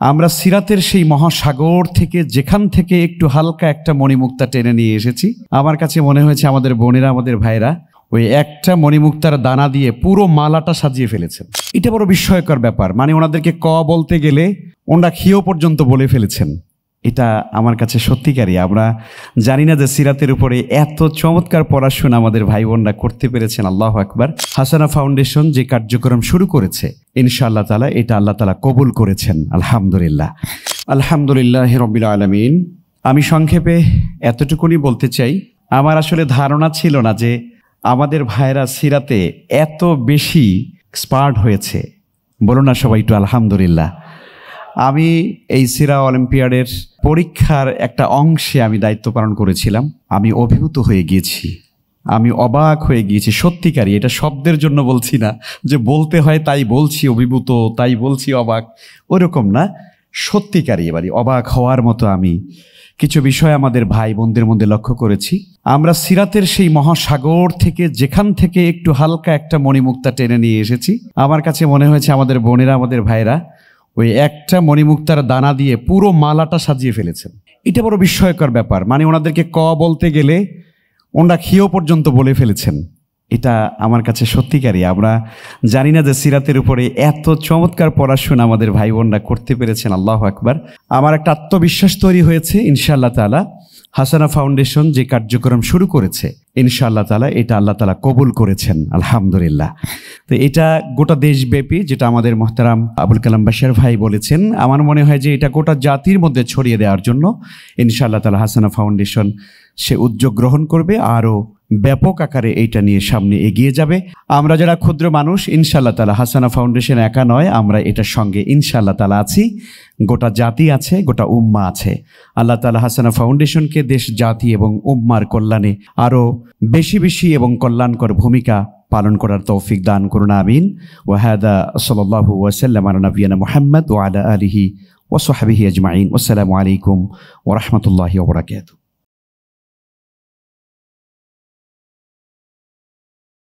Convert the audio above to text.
আমরা সিরাতের সেই মহাসাগর থেকে যেখান থেকে একটু হালকা একটা মণিমুক্তা টেনে নিয়ে এসেছি। আমার কাছে মনে হয়েছে আমাদের বোনেরা, আমাদের ভাইরা ওই একটা মণিমুক্তার দানা দিয়ে পুরো মালাটা সাজিয়ে ফেলেছেন। এটা বড় বিস্ময়কর ব্যাপার। মানে ওনাদেরকে ক বলতে গেলে ওনারা খিও পর্যন্ত বলে ফেলেছেন। এটা আমার কাছে সত্যিকারই, আমরা জানি না যে সিরাতের উপরে এত চমৎকার পড়াশোনা আমাদের ভাই বোনরা করতে পেরেছেন। আল্লাহু আকবার। হাসানা ফাউন্ডেশন যে কার্যক্রম শুরু করেছে, ইনশাআল্লাহ তাআলা এটা আল্লাহ তাআলা কবুল করেছেন। আলহামদুলিল্লাহ, আলহামদুলিল্লাহ রাব্বিল আলামিন। আমি সংক্ষেপে এতটুকুনি বলতে চাই, আমার আসলে ধারণা ছিল না যে আমাদের ভাইরা সিরাতে এত বেশি এক্সপার্ট হয়েছে। বলুন না সবাই একটু আলহামদুলিল্লাহ। আমি এই সিরা অলিম্পিয়াডের পরীক্ষার একটা অংশে আমি দায়িত্ব পালন করেছিলাম। আমি অভিভূত হয়ে গিয়েছি, আমি অবাক হয়ে গিয়েছি সত্যিকারই। এটা শব্দের জন্য বলছি না যে বলতে হয় তাই বলছি অভিভূত, তাই বলছি অবাক, ওরকম না। সত্যিকারই এবারে অবাক হওয়ার মতো আমি কিছু বিষয় আমাদের ভাই বোনদের মধ্যে লক্ষ্য করেছি। আমরা সিরাতের সেই মহাসাগর থেকে যেখান থেকে একটু হালকা একটা মণিমুক্তা টেনে নিয়ে এসেছি। আমার কাছে মনে হয়েছে আমাদের বোনেরা, আমাদের ভাইরা ওই একটা মণিমুক্তার দানা দিয়ে পুরো মালাটা সাজিয়ে ফেলেছেন। এটা বড় বিস্ময়কর ব্যাপার। মানে ওনাদেরকে ক বলতে গেলে ওনারা খিও পর্যন্ত বলে ফেলেছেন। এটা আমার কাছে সত্যিকারই, আমরা জানি না যে সিরাতের উপরে এত চমৎকার পড়াশোনা আমাদের ভাই বোনরা করতে পেরেছেন। আল্লাহু আকবার। আমার একটা আত্মবিশ্বাস তৈরি হয়েছে ইনশাআল্লাহ তাআলা। হাসানা ফাউন্ডেশন যে কার্যক্রম শুরু করেছে, ইনশাআল্লাহ তাআলা এটা আল্লাহ তাআলা কবুল করেছেন। আলহামদুলিল্লাহ। তো এটা গোটা দেশব্যাপী, যেটা আমাদের মোহতারাম আবুল কালাম বাশার ভাই বলেছেন, আমার মনে হয় যে এটা গোটা জাতির মধ্যে ছড়িয়ে দেওয়ার জন্য ইনশাআল্লাহ তাআলা হাসানা ফাউন্ডেশন সে উদ্যোগ গ্রহণ করবে, আরও ব্যাপক আকারে এইটা নিয়ে সামনে এগিয়ে যাবে। আমরা যারা ক্ষুদ্র মানুষ, ইনশাআল্লাহ তাআলা হাসানা ফাউন্ডেশন একা নয়, আমরা এটার সঙ্গে ইনশাআল্লাহ তাআলা আছি। গোটা জাতি আছে, গোটা উম্মা আছে। আল্লাহ তাআলা হাসানা ফাউন্ডেশনকে দেশ, জাতি এবং উম্মার কল্যাণে আরও বেশি বেশি এবং কল্যাণকর ভূমিকা পালন করার তৌফিক দান করুন, আমিন। ওয়া হাদা সাল্লাল্লাহু ওয়া সাল্লাম আলা নবিয়িনা মুহাম্মদ ওয়া আলা আলিহি ওয়া সাহবিহি আজমাইন। আসসালামু আলাইকুম ওয়া রাহমাতুল্লাহি ওয়া বারাকাতুহু।